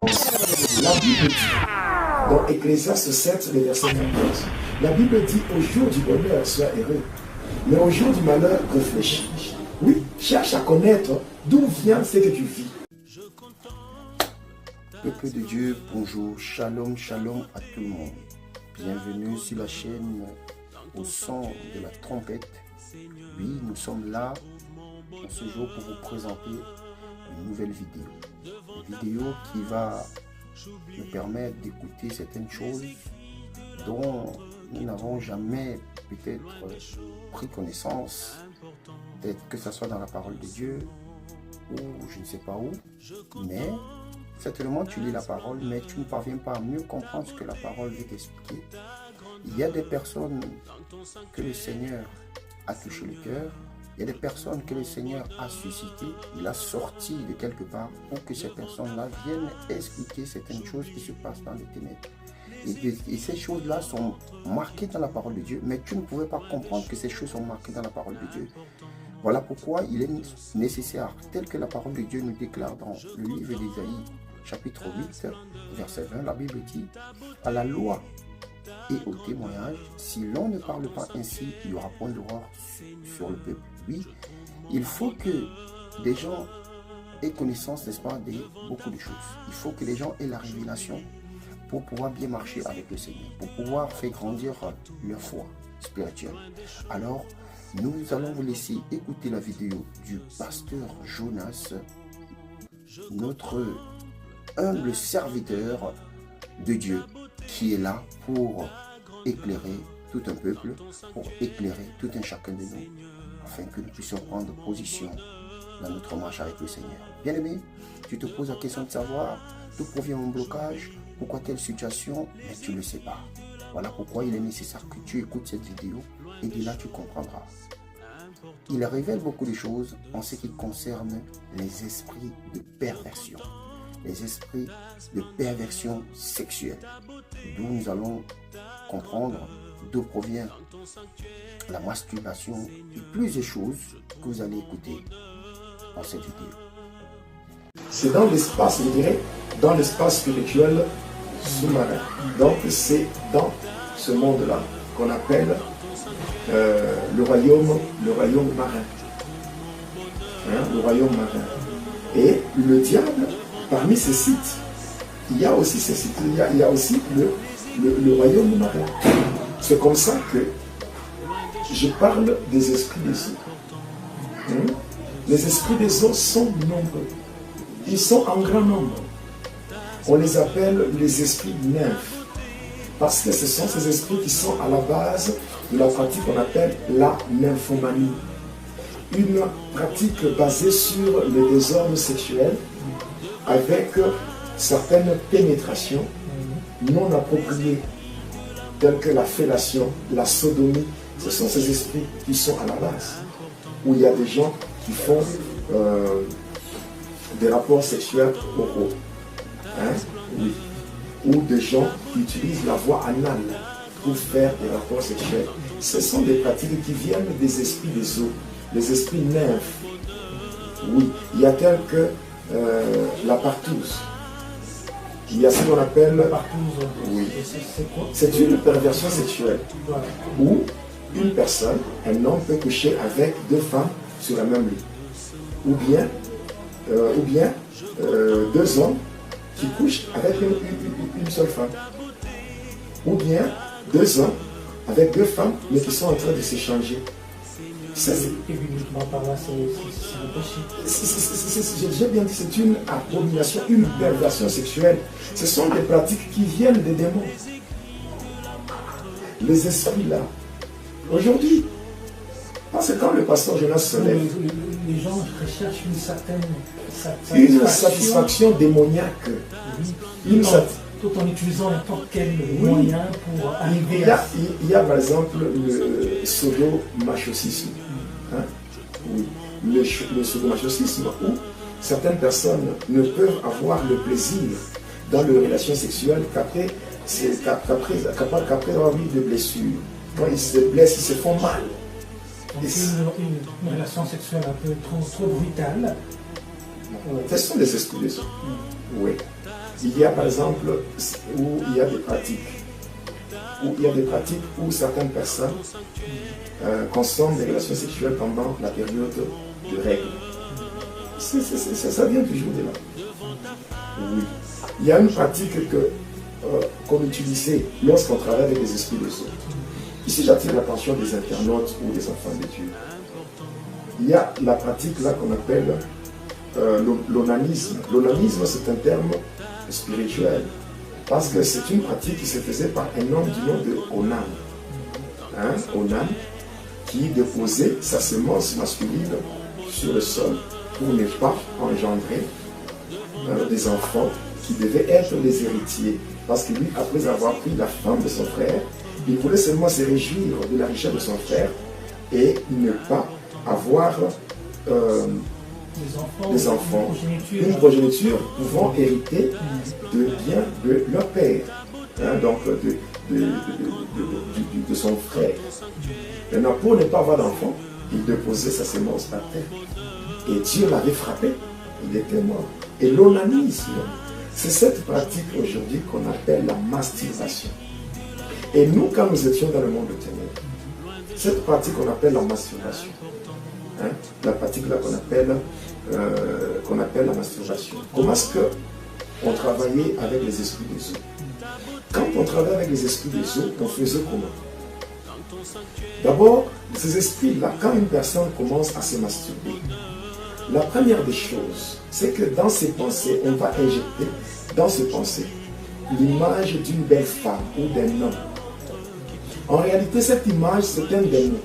La Bible dit, dans Ecclésiaste 7, le verset 14, la Bible dit, au jour du bonheur, sois heureux, mais au jour du malheur, réfléchis. Oui, cherche à connaître d'où vient ce que tu vis. Peuple de Dieu, bonjour, shalom, shalom à tout le monde. Bienvenue sur la chaîne au son de la trompette. Oui, nous sommes là en ce jour pour vous présenter une nouvelle vidéo. Une vidéo qui va nous permettre d'écouter certaines choses dont nous n'avons jamais peut-être pris connaissance, peut-être que ce soit dans la parole de Dieu ou je ne sais pas où, mais certainement tu lis la parole, mais tu ne parviens pas à mieux comprendre ce que la parole veut t'expliquer. Il y a des personnes que le Seigneur a touché le cœur, il y a des personnes que le Seigneur a suscitées, il a sorti de quelque part pour que ces personnes-là viennent expliquer certaines choses qui se passent dans les ténèbres. Et ces choses-là sont marquées dans la parole de Dieu, mais tu ne pouvais pas comprendre que ces choses sont marquées dans la parole de Dieu. Voilà pourquoi il est nécessaire, tel que la parole de Dieu nous déclare dans le livre d'Ésaïe, chapitre 8, verset 20, la Bible dit, à la loi et au témoignage, si l'on ne parle pas ainsi, il y aura point d'horreur sur le peuple. Oui, il faut que des gens aient connaissance, n'est-ce pas, de beaucoup de choses. Il faut que les gens aient la révélation pour pouvoir bien marcher avec le Seigneur, pour pouvoir faire grandir leur foi spirituelle. Alors, nous allons vous laisser écouter la vidéo du pasteur Jonas, notre humble serviteur de Dieu, qui est là pour éclairer tout un peuple, pour éclairer tout un chacun de nous, afin que nous puissions prendre position dans notre marche avec le Seigneur. Bien-aimé, tu te poses la question de savoir d'où provient mon blocage, pourquoi telle situation, mais tu ne le sais pas. Voilà pourquoi il est nécessaire que tu écoutes cette vidéo et de là tu comprendras. Il révèle beaucoup de choses en ce qui concerne les esprits de perversion. Les esprits de perversion sexuelle, d'où nous allons comprendre d'où provient la masturbation et plusieurs choses que vous allez écouter dans cette vidéo. C'est dans l'espace, je dirais, dans l'espace spirituel sous-marin. Donc c'est dans ce monde-là qu'on appelle le royaume marin. Le royaume marin. Et le diable, parmi ces sites, il y a aussi ces sites, il y a aussi le royaume marin. C'est comme ça que je parle des esprits des eaux. Les esprits des eaux sont nombreux. Ils sont en grand nombre. On les appelle les esprits nymphes. Parce que ce sont ces esprits qui sont à la base de la pratique qu'on appelle la nymphomanie. Une pratique basée sur le désordre sexuel avec certaines pénétrations non appropriées, telles que la fellation, la sodomie. Ce sont ces esprits qui sont à la base, où il y a des gens qui font des rapports sexuels oraux, oui. Ou des gens qui utilisent la voie anale pour faire des rapports sexuels. Ce sont des pratiques qui viennent des esprits des eaux, les esprits nymphes. Oui, il y a tel que la partouze. Il y a ce qu'on appelle la partouze. Oui. C'est une perversion sexuelle où une personne, un homme peut coucher avec deux femmes sur la même lit. Ou bien deux hommes qui couchent avec une seule femme. Ou bien deux hommes avec deux femmes mais qui sont en train de s'échanger. J'ai bien dit, c'est une abomination, une perversion sexuelle. Ce sont des pratiques qui viennent des démons. Les esprits là. Aujourd'hui, parce que quand le pasteur Jonas se lève, les gens recherchent une certaine satisfaction démoniaque. Tout en utilisant n'importe quel moyen pour arriver il y a par exemple le sadomasochisme. Oui, le sadomasochisme où certaines personnes ne peuvent avoir le plaisir dans leurs relations sexuelles qu'après avoir eu des blessures. Quand ils se blessent, ils se font mal. Une relation sexuelle un peu trop brutale. Ce sont des esprits des eaux. Oui. Il y a par exemple où il y a des pratiques. Où certaines personnes consomment des relations sexuelles pendant la période de règles. Ça vient toujours de là. Oui. Il y a une pratique qu'on utilisait lorsqu'on travaille avec les esprits des autres. Ici, j'attire l'attention des internautes ou des enfants de Dieu. Il y a la pratique là qu'on appelle l'onanisme. L'onanisme, c'est un terme spirituel. Parce que c'est une pratique qui se faisait par un homme du nom de Onan. Onan, qui déposait sa semence masculine sur le sol pour ne pas engendrer des enfants qui devaient être les héritiers. Parce que lui, après avoir pris la femme de son frère, il voulait seulement se réjouir de la richesse de son frère et ne pas avoir des enfants, une progéniture pouvant hériter de biens de leur père, donc de son frère. Maintenant, pour ne pas avoir d'enfant, il déposait sa semence par terre. Et Dieu l'avait frappé, il était mort. Et l'onanisme, c'est cette pratique aujourd'hui qu'on appelle la masturbation. Et nous, quand nous étions dans le monde de ténèbres, cette pratique qu'on appelle la masturbation, la pratique là qu'on appelle la masturbation. Comment est-ce qu'on travaillait avec les esprits des eaux? Quand on travaillait avec les esprits des eaux, on faisait comment? D'abord, ces esprits-là, quand une personne commence à se masturber, la première des choses, c'est que dans ses pensées, on va injecter dans ses pensées l'image d'une belle femme ou d'un homme. En réalité, cette image, c'est un démon,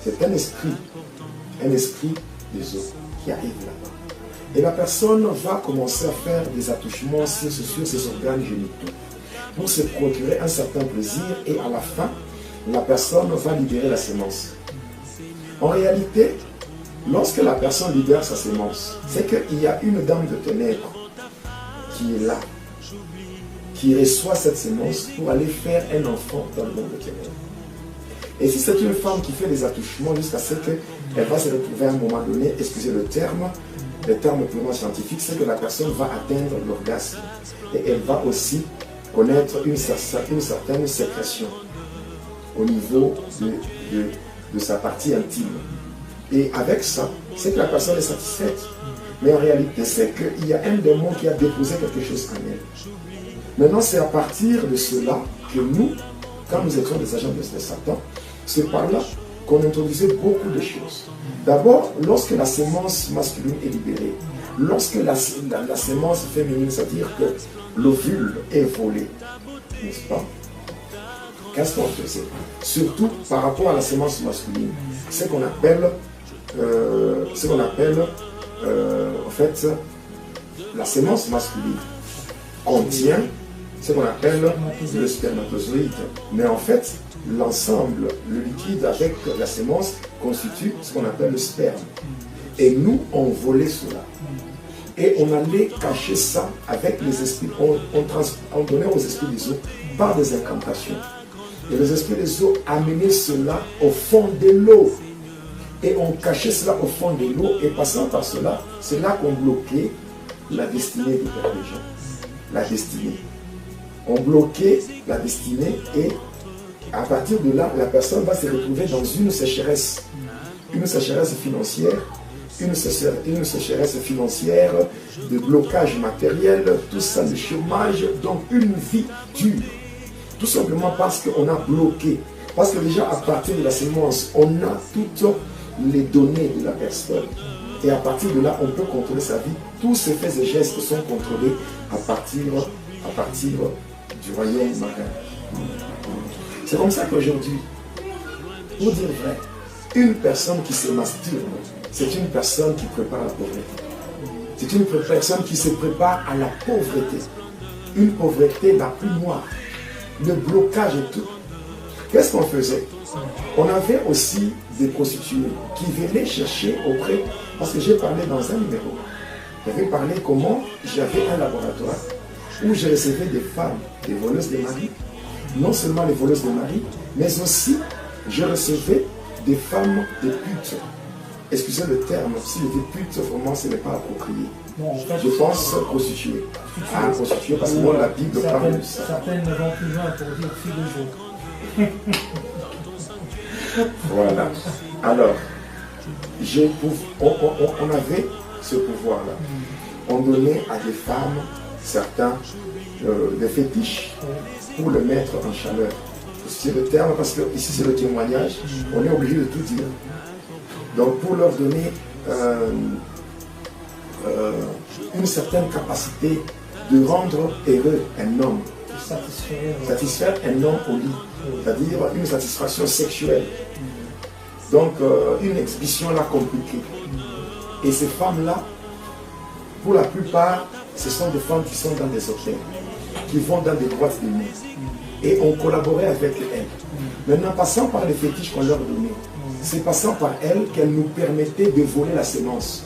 c'est un esprit des eaux qui arrive là-bas. Et la personne va commencer à faire des attouchements sur ses organes génitaux pour se procurer un certain plaisir et à la fin, la personne va libérer la sémence. En réalité, lorsque la personne libère sa sémence, c'est qu'il y a une dame de ténèbres qui est là, qui reçoit cette sémence pour aller faire un enfant dans le monde de ténèbres. Et si c'est une femme qui fait des attouchements jusqu'à ce qu'elle va se retrouver à un moment donné, excusez le terme purement scientifique, c'est que la personne va atteindre l'orgasme. Et elle va aussi connaître une certaine sécrétion au niveau de sa partie intime. Et avec ça, c'est que la personne est satisfaite. Mais en réalité, c'est qu'il y a un démon qui a déposé quelque chose en elle. Maintenant, c'est à partir de cela que nous, quand nous étions des agents de Satan, c'est par là qu'on introduisait beaucoup de choses. D'abord, lorsque la sémence masculine est libérée, lorsque la sémence féminine, c'est-à-dire que l'ovule est volé, n'est-ce pas? Qu'est-ce qu'on faisait? Surtout par rapport à la sémence masculine, ce qu'on appelle en fait, la sémence masculine contient ce qu'on appelle le spermatozoïde. Mais en fait, l'ensemble, le liquide avec la sémence constitue ce qu'on appelle le sperme. Et nous, on volait cela. Et on allait cacher ça avec les esprits. On donnait aux esprits des eaux par des incantations. Et les esprits des eaux amenaient cela au fond de l'eau. Et on cachait cela au fond de l'eau. Et passant par cela, c'est là qu'on bloquait la destinée des gens. La destinée. On bloquait la destinée et à partir de là, la personne va se retrouver dans une sécheresse financière, une sécheresse financière, de blocage matériel, tout ça, le chômage, donc une vie dure. Tout simplement parce qu'on a bloqué. Parce que déjà, à partir de la sémence, on a toutes les données de la personne. Et à partir de là, on peut contrôler sa vie. Tous ces faits et gestes sont contrôlés à partir du royaume marin. C'est comme ça qu'aujourd'hui, pour dire vrai, une personne qui se masturbe, c'est une personne qui prépare la pauvreté. C'est une personne qui se prépare à la pauvreté. Une pauvreté la plus noire. Le blocage et tout. Qu'est-ce qu'on faisait? On avait aussi des prostituées qui venaient chercher auprès, parce que j'ai parlé dans un numéro, j'avais parlé comment j'avais un laboratoire où je recevais des femmes, des voleuses de mari, non seulement les voleuses de mari, mais aussi je recevais des femmes, des putes, excusez le terme, s'il était pute, vraiment, ce n'est pas approprié. Non, en fait, Je pense prostituée. Ah, prostituée, parce que moi, la Bible parle de ça. Certaines vont plus loin pour dire fille de jour. Voilà. Alors, on avait ce pouvoir-là. On donnait à des femmes certains des fétiches pour le mettre en chaleur. C'est le terme, parce que ici c'est le témoignage, on est obligé de tout dire. Donc pour leur donner une certaine capacité de rendre heureux un homme, satisfaire un homme au lit, c'est-à-dire une satisfaction sexuelle. Donc une exhibition là compliquée. Et ces femmes-là, pour la plupart, ce sont des femmes qui sont dans des hôtels, qui vont dans des boîtes de nuit. Et on collaborait avec elles. Maintenant, passant par les fétiches qu'on leur donnait, c'est passant par elles qu'elles nous permettaient de voler la sémence,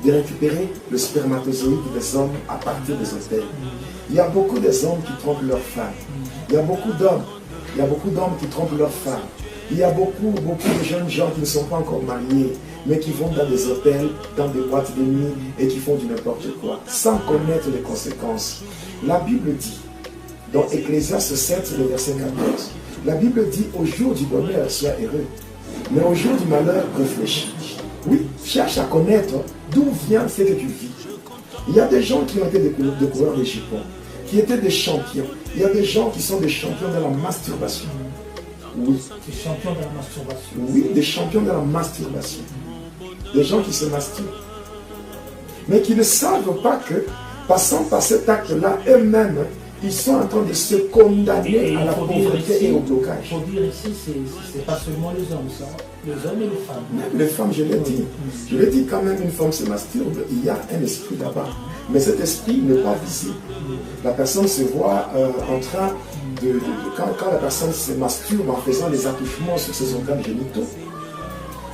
de récupérer le spermatozoïde des hommes à partir des hôtels. Il y a beaucoup d'hommes qui trompent leurs femmes. Il y a beaucoup d'hommes qui trompent leurs femmes. Il y a beaucoup de jeunes gens qui ne sont pas encore mariés, mais qui vont dans des hôtels, dans des boîtes de nuit et qui font du n'importe quoi, sans connaître les conséquences. La Bible dit, dans Ecclésiaste 7, le verset 14, la Bible dit, au jour du bonheur, sois heureux, mais au jour du malheur, réfléchis. Oui, cherche à connaître d'où vient ce que tu vis. Il y a des gens qui ont été des coureurs de jupons, qui étaient des champions. Il y a des gens qui sont des champions de la masturbation. Oui. Des champions de la masturbation. Oui, des champions de la masturbation. Des gens qui se masturbent. Mais qui ne savent pas que, passant par cet acte-là, eux-mêmes, ils sont en train de se condamner à la pauvreté et au blocage. Il faut dire ici, c'est pas seulement les hommes, ça. Les hommes et les femmes. Même les femmes, je l'ai dit. Je l'ai dit, quand même une femme se masturbe, il y a un esprit là-bas. Mais cet esprit n'est pas visible. La personne se voit en train de quand la personne se masturbe en faisant des attouchements sur ses organes génitaux.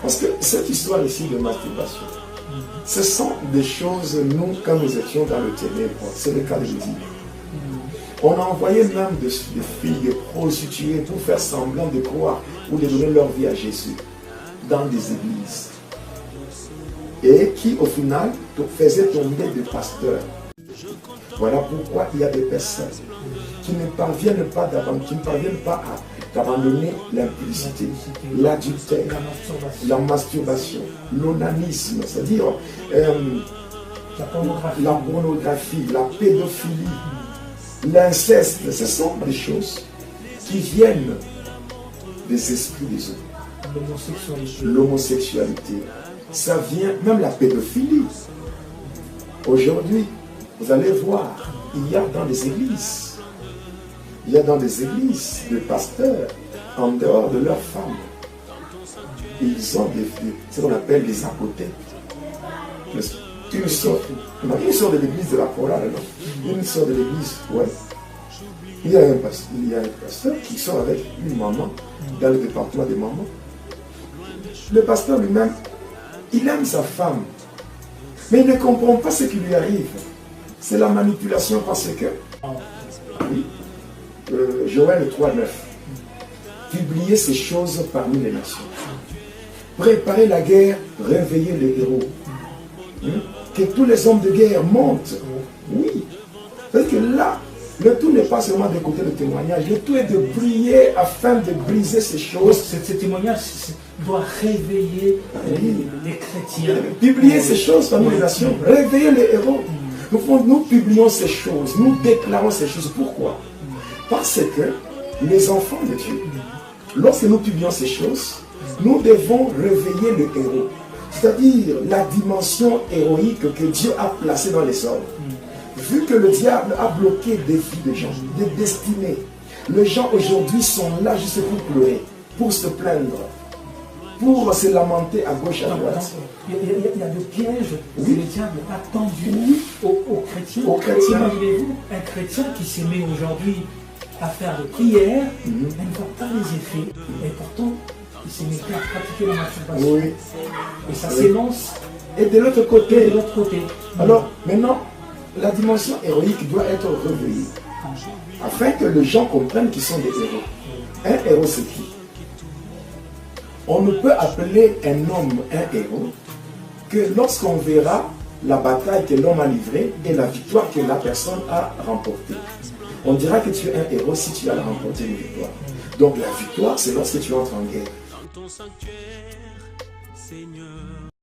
Parce que cette histoire ici de masturbation, ce sont des choses, nous, quand nous étions dans le ténèbre, c'est le cas de le dire. On a envoyé même des filles, des prostituées pour faire semblant de croire ou de donner leur vie à Jésus dans des églises. Et qui, au final, faisaient tomber des pasteurs. Voilà pourquoi il y a des personnes qui ne parviennent pas à abandonner l'impudicité, l'adultère, la masturbation, l'onanisme, c'est-à-dire la pornographie, la pédophilie, l'inceste. Ce sont des choses qui viennent des esprits des hommes. L'homosexualité, ça vient, même la pédophilie. Aujourd'hui, vous allez voir, il y a dans des églises, des pasteurs, en dehors de leurs femmes, ils ont ce qu'on appelle des apothèques. Une sort de l'église de la chorale, une sort de l'église, ouais. Il y a un pasteur qui sort avec une maman dans le département des mamans. Le pasteur lui-même, il aime sa femme, mais il ne comprend pas ce qui lui arrive. C'est la manipulation parce que, oui, Joël 3,9, publiez ces choses parmi les nations. Préparez la guerre, réveillez les héros. Que tous les hommes de guerre montent. Oui. Parce que là, le tout n'est pas seulement d'écouter le témoignage, le tout est de prier afin de briser ces choses. Ce témoignage doit réveiller les chrétiens. Publier ces choses parmi les nations, réveiller les héros. Nous publions ces choses, nous déclarons ces choses. Pourquoi? Parce que les enfants de Dieu, lorsque nous publions ces choses, nous devons réveiller le héros. C'est-à-dire la dimension héroïque que Dieu a placée dans les hommes. Vu que le diable a bloqué des vies de gens, des destinées, les gens aujourd'hui sont là juste pour pleurer, pour se plaindre, pour se lamenter à gauche et à droite. Il y a des pièges que le diable a tendus aux chrétiens. Imaginez-vous un chrétien qui s'est mis aujourd'hui à faire des prières, elle ne voit pas les effets, et pourtant il s'est mis à pratiquer la masturbation. Oui. Et ça s'élance. Et de l'autre côté. Alors, maintenant, la dimension héroïque doit être réveillée. Afin que les gens comprennent qu'ils sont des héros. Un héros, c'est qui? On ne peut appeler un homme un héros que lorsqu'on verra la bataille que l'homme a livrée et la victoire que la personne a remportée. On dira que tu es un héros si tu as remporté une victoire. Donc la victoire, c'est lorsque tu entres en guerre.